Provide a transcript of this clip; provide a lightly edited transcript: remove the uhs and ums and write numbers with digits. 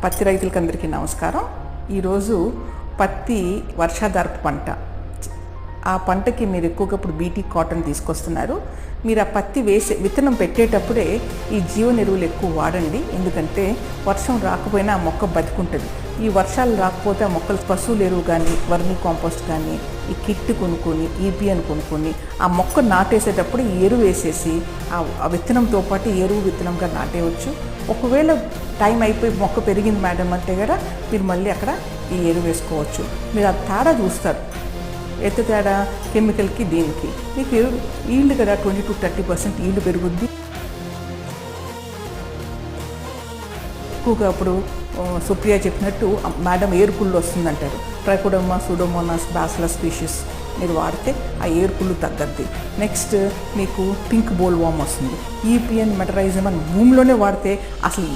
పత్తి రైతులకు అందరికీ నమస్కారం. ఈరోజు పత్తి వర్షాధారపు పంట. ఆ పంటకి మీరు ఎక్కువగా ఇప్పుడు బీటీ కాటన్ తీసుకొస్తున్నారు. మీరు ఆ పత్తి విత్తనం పెట్టేటప్పుడే ఈ జీవన ఎరువులు ఎక్కువ వాడండి. ఎందుకంటే వర్షం రాకపోయినా ఆ మొక్క బతికుంటుంది. ఈ వర్షాలు రాకపోతే ఆ మొక్కలు పశువుల ఎరువు కానీ, వర్మీ కాంపోస్ట్ కానీ, ఈ కిట్ కొనుక్కొని, ఈపీఎన్ కొనుక్కొని ఆ మొక్క నాటేసేటప్పుడు ఈ ఎరువు వేసేసి ఆ విత్తనంతో పాటు ఎరువు విత్తనంగా నాటేయవచ్చు. ఒకవేళ టైం అయిపోయి మొక్క పెరిగింది మేడం అంటే కూడా మీరు మళ్ళీ అక్కడ ఈ ఎరువు వేసుకోవచ్చు. మీరు ఆ తేడా చూస్తారు. ఎంత తేడా కెమికల్కి దీనికి. మీకు ఈల్డ్ కదా 20 to 30% ఈల్డ్ పెరుగుద్ది. ఎక్కువగా అప్పుడు సుప్రియ చెప్పినట్టు మేడం ఏరుకుళ్ళు వస్తుందంటారు. ట్రైకోడర్మా, సూడోమోనాస్, బ్యాసిలస్ స్పీషీస్ మీరు వాడితే ఆ ఏరుకుళ్ళు తగ్గద్ది. నెక్స్ట్ మీకు పింక్ బోల్ వామ్ వస్తుంది. ఈపీఎన్ మెటరైజం అని భూమిలోనే వాడితే అసలు